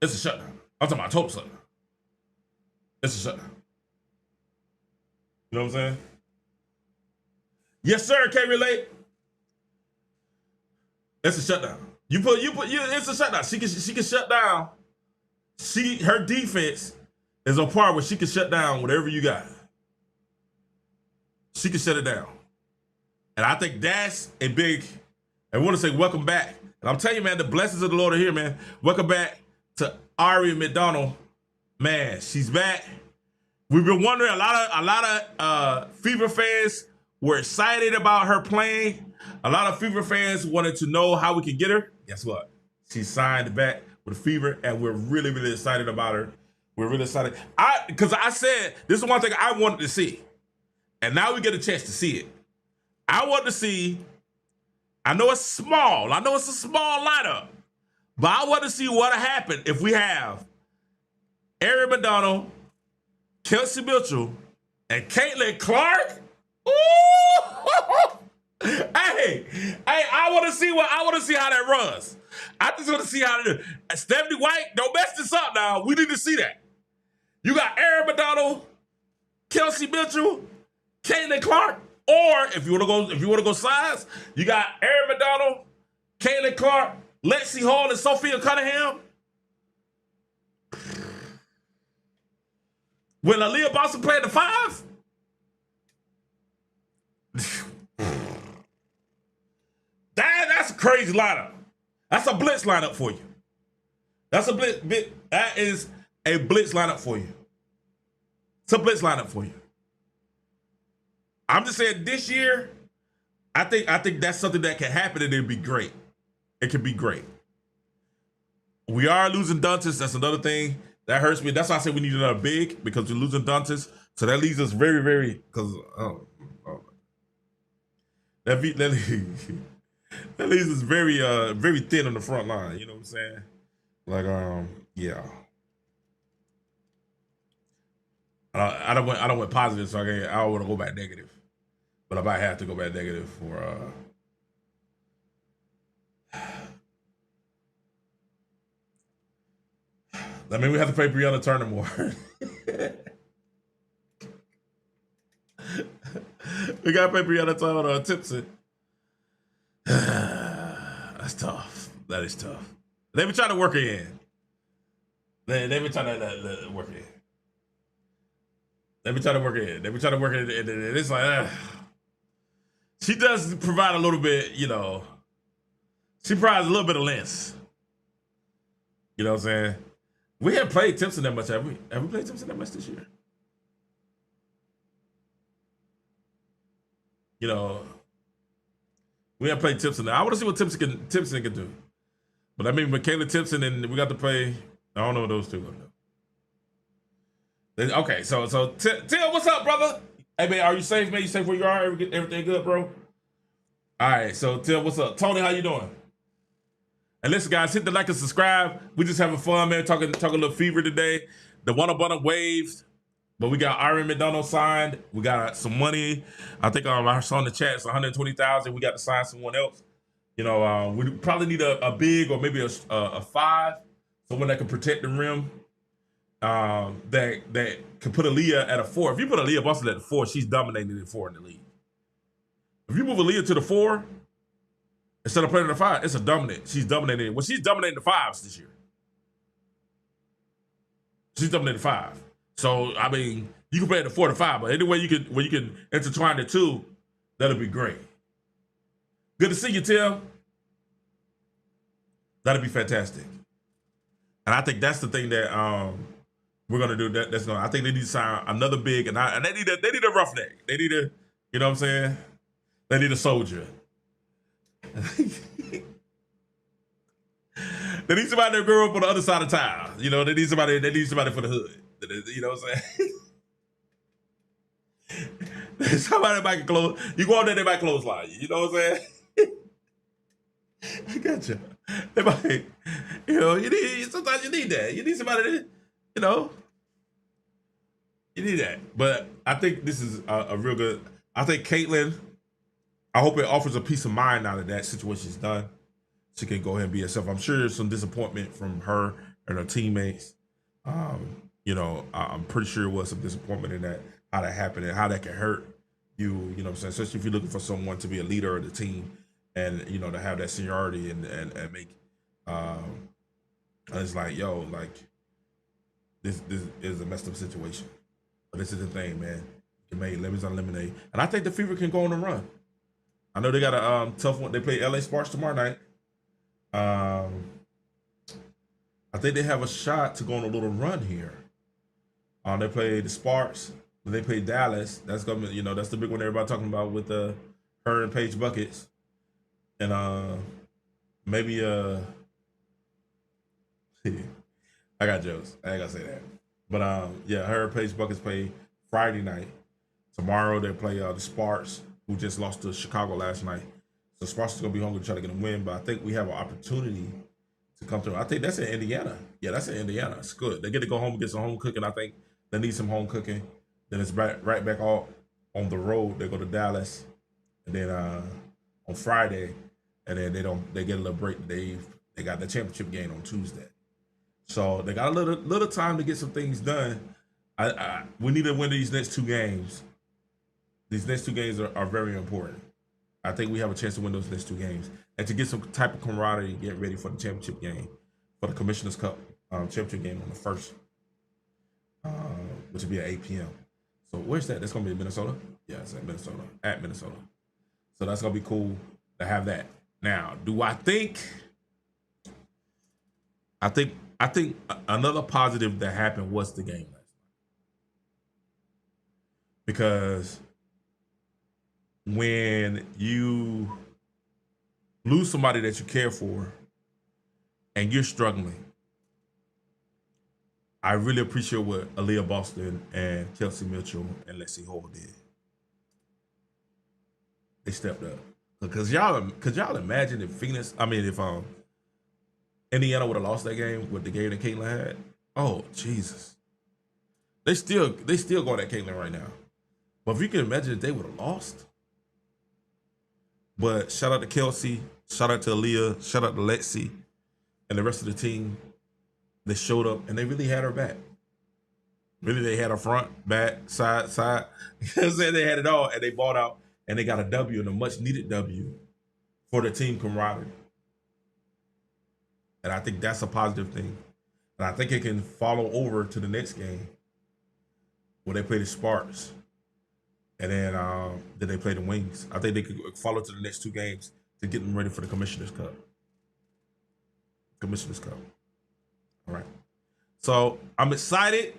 It's a shutdown. I'm talking about a total shutdown. It's a shutdown. You know what I'm saying? Yes, sir. Can't relate. It's a shutdown. It's a shutdown. She can shut down. Her defense is a part where she can shut down whatever you got. She can shut it down. And I think that's a big And we want to say welcome back. And I'm telling you, man, the blessings of the Lord are here, man. Welcome back to Ari McDonald. Man, she's back. We've been wondering, a lot of Fever fans were excited about her playing. A lot of Fever fans wanted to know how we could get her. Guess what? She signed back with Fever, and we're really, really excited about her. We're really excited. Because I said, this is one thing I wanted to see. And now we get a chance to see it. I want to see, I know it's small. I know it's a small lineup. But I want to see what would happen if we have Ari McDonald, Kelsey Mitchell, and Caitlin Clark. Ooh! Hey, I want to see how that runs. I just want to see how to do. Stephanie White, don't mess this up now. We need to see that. You got Ari McDonald, Kelsey Mitchell, Caitlin Clark, or if you want to go size, you got Ari McDonald, Caitlin Clark, Lexi Hall, and Sophia Cunningham. Will Aaliyah Boston play at the 5? That's a crazy lineup. That's a blitz lineup for you. That is a blitz lineup for you. It's a blitz lineup for you. I'm just saying this year, I think that's something that can happen and it'll be great. It can be great. We are losing Duntas. That's another thing that hurts me. That's why I say we need another big, because we're losing Duntas. So that leaves us very, very, because that leaves us very, very thin on the front line. You know what I'm saying? Like, yeah. I don't went positive, so I don't want to go back negative. But I might have to go back negative for I mean, we have to pay Brianna Turner more. We gotta pay Brianna Turner Tipson. That's tough. That is tough. They been trying to work her in. They've been trying to work it in. They've been trying to work it in. They've been trying to work it in. And it's like, she does provide a little bit, you know, she provides a little bit of length. You know what I'm saying? We haven't played Timpson that much, have we? Have we played Timpson that much this year? You know, we haven't played Timpson. I want to see what Timpson can do. But I mean, Michaela Timpson and we got to play, I don't know what those two are going to do. Okay, so Tim, what's up, brother? Hey, man, are you safe, man? You safe where you are? Everything good, bro? All right, so Tim, what's up? Tony, how you doing? And listen, guys, hit the like and subscribe. We just having fun, man. Talking a little Fever today. Dewanna Bonner waived, but we got Ari McDonald signed. We got some money. I think I saw in the chat it's $120,000. We got to sign someone else. You know, we probably need a big or maybe a 5, someone that can protect the rim. That can put Aaliyah at a 4. If you put Aaliyah Boston at the 4, she's dominating the 4 in the league. If you move Aaliyah to the 4 instead of playing the 5, it's a dominant. She's dominating. Well, she's dominating the 5s this year. She's dominating the 5. So I mean, you can play at the 4 to 5, but anyway you can intertwine the 2, that'll be great. Good to see you, Tim. That'll be fantastic. And I think that's the thing that we're gonna do. I think they need to sign another big, and they need a roughneck. They need a, you know what I'm saying? They need a soldier. They need somebody that grew up on the other side of town. You know, they need somebody for the hood. You know what I'm saying? Somebody might can close. You go on there, they might clothesline you. You know what I'm saying? I gotcha. They might, you know, sometimes you need that. You need somebody that, you know, you need that. But I think this is a real good. I think Caitlin, I hope it offers a peace of mind now that situation's done. She can go ahead and be herself. I'm sure there's some disappointment from her and her teammates. You know, I'm pretty sure it was some disappointment in that, how that happened and how that can hurt you, you know what I'm saying? Especially if you're looking for someone to be a leader of the team and, you know, to have that seniority and make, and it's like, yo, like, this is a messed up situation. But this is the thing, man. You made lemons on lemonade. And I think the Fever can go on a run. I know they got a tough one. They play LA Sparks tomorrow night. I think they have a shot to go on a little run here. They play the Sparks. They play Dallas. That's gonna be, that's the big one everybody talking about with her and Paige buckets. And maybe I got jokes. I ain't gonna say that. But yeah, her and Paige buckets play Friday night. Tomorrow they play the Sparks, who just lost to Chicago last night. So Sparks is gonna be hungry to try to get a win, but I think we have an opportunity to come through. I think that's in Indiana. Yeah, that's in Indiana. It's good. They get to go home and get some home cooking. I think they need some home cooking. Then it's right back all on the road. They go to Dallas, and then on Friday, and then they get a little break. They got the championship game on Tuesday, so they got a little time to get some things done. We need to win these next two games. These next two games are very important. I think we have a chance to win those next two games and to get some type of camaraderie and get ready for the championship game, for the Commissioner's Cup championship game on the 1st, which will be at 8 p.m. So where's that? That's going to be in Minnesota? Yeah, it's at Minnesota. So that's going to be cool to have that. Now, do I think another positive that happened was the game last night. Because when you lose somebody that you care for and you're struggling, I really appreciate what Aaliyah Boston and Kelsey Mitchell and Lexi Hall did. They stepped up. Because could y'all imagine if Indiana would have lost that game with the game that Caitlin had? Oh, Jesus. They still going at Caitlin right now. But if you can imagine if they would have lost. But shout out to Kelsey, shout out to Aaliyah, shout out to Lexi, and the rest of the team. They showed up and they really had her back. Really, they had her front, back, side. They had it all, and they bought out, and they got a W, and a much needed W for the team camaraderie. And I think that's a positive thing. And I think it can follow over to the next game where they play the Sparks. And then they play the Wings. I think they could follow to the next two games to get them ready for the Commissioner's Cup. All right. So I'm excited.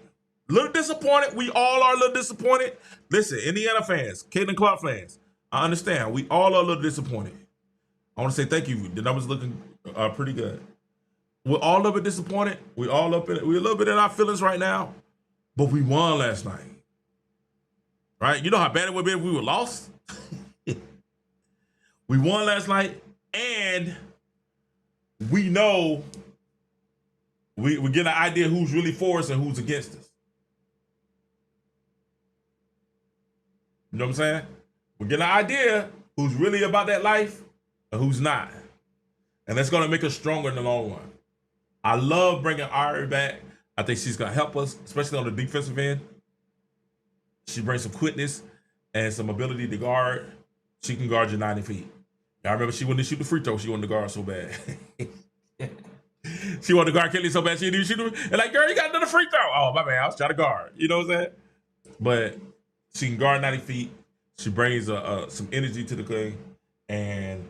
A little disappointed. We all are a little disappointed. Listen, Indiana fans, Caitlin Clark fans, I understand. We all are a little disappointed. I want to say thank you. The numbers looking pretty good. We're all a little bit disappointed. We're a little bit in our feelings right now. But we won last night. Right? You know how bad it would be if we were lost? We won last night, and we know we get an idea who's really for us and who's against us. You know what I'm saying? We get an idea who's really about that life and who's not. And that's going to make us stronger in the long run. I love bringing Ari back. I think she's going to help us, especially on the defensive end. She brings some quickness and some ability to guard. She can guard you 90 feet. I remember she wanted to shoot the free throw. She wanted to guard so bad. She wanted to guard Kelly so bad she didn't shoot it. And like, girl, you got another free throw. Oh, my man, I was trying to guard. You know what I'm saying? But she can guard 90 feet. She brings some energy to the game. And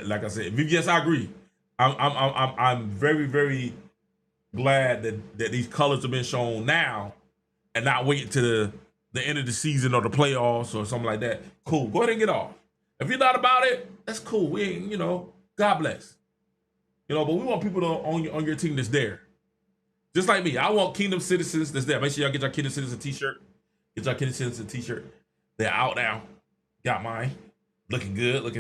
like I said, yes, I agree. I'm very, very glad that these colors have been shown now and not waiting to the end of the season or the playoffs or something like that. Cool. Go ahead and get off. If you're not about it, that's cool. We ain't, God bless. But we want people on your team that's there. Just like me. I want Kingdom citizens that's there. Make sure y'all get your Kingdom Citizen t-shirt. Get your Kingdom Citizen t-shirt. They're out now. Got mine. Looking good. We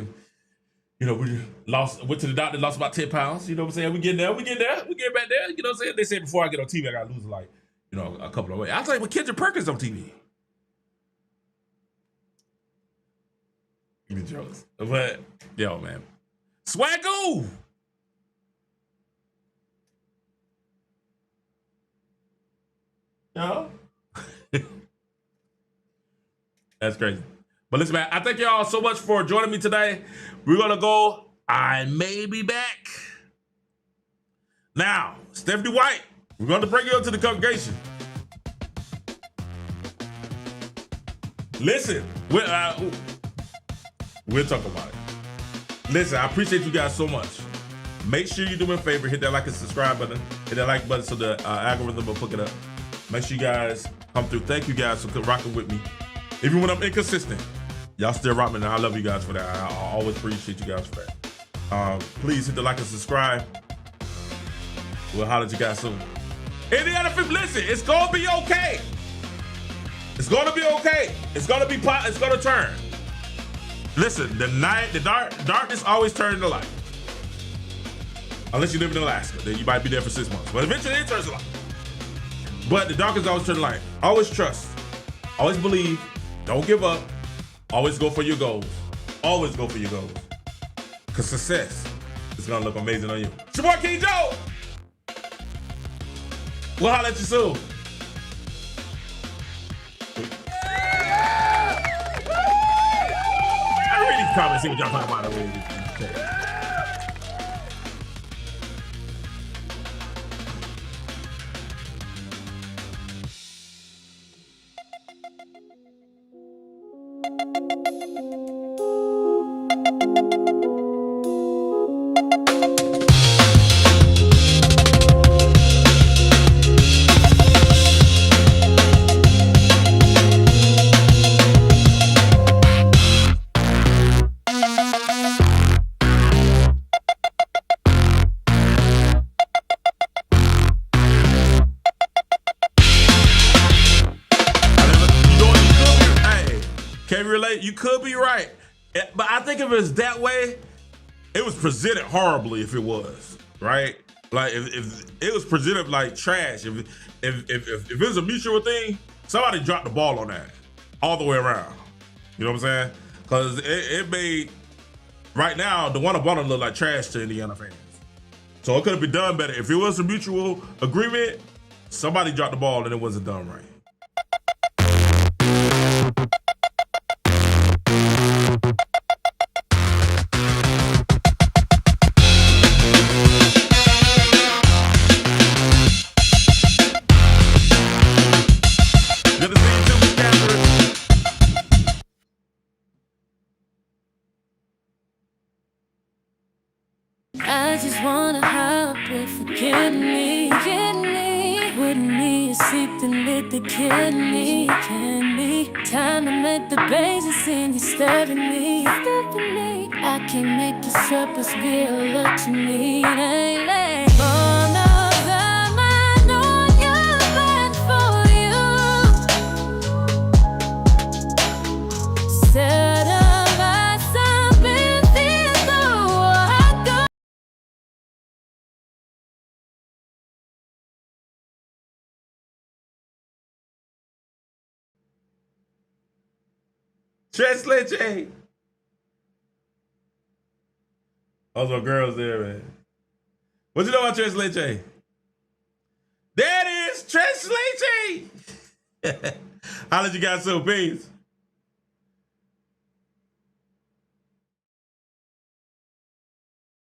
went to the doctor, lost about 10 pounds. You know what I'm saying? We get there. We get back there. You know what I'm saying? They say before I get on TV, I got to lose a couple of weight. I was like with Kendra Perkins on TV. Give me jokes. But, yo, man. Swagoo! Yo. That's crazy. But listen, man, I thank y'all so much for joining me today. We're going to go. I may be back. Now, Stephanie White, we're going to bring you up to the congregation. Listen, We'll talk about it. Listen, I appreciate you guys so much. Make sure you do me a favor, hit that like and subscribe button, hit that like button so the algorithm will pick it up. Make sure you guys come through. Thank you guys for rocking with me. Even when I'm inconsistent, y'all still rock me, and I love you guys for that. I always appreciate you guys for that. Please hit the like and subscribe. We'll holler at you guys soon. Indiana people, listen, it's gonna be okay. It's gonna be okay. It's gonna be pot. It's gonna turn. Listen, the darkness always turns to light. Unless you live in Alaska, then you might be there for 6 months. But eventually it turns to light. But the darkness always turns to light. Always trust. Always believe. Don't give up. Always go for your goals. Always go for your goals. Because success is gonna look amazing on you. It's your boy King Joe. We'll holler at you soon. I read these comments, see what y'all talking about. Can you relate? You could be right. But I think if it's that way, it was presented horribly if it was, right? Like if it was presented like trash, if it was a mutual thing, somebody dropped the ball on that all the way around. You know what I'm saying? Because it made, right now, Dewanna Bonner look like trash to Indiana fans. So it could have been done better. If it was a mutual agreement, somebody dropped the ball and it wasn't done right. I just wanna hop and forget me. With me, sleep and lit the kidney. Time to make the basis in you stabbing me. I can't make the surface real look to me. Born of the mind, know you're bad for you. Set up by something, this I go. Tres Leche. Those are girls there, man. What you know about Tres Leche? There it is, Tres Leche. I'll let you guys know. Peace.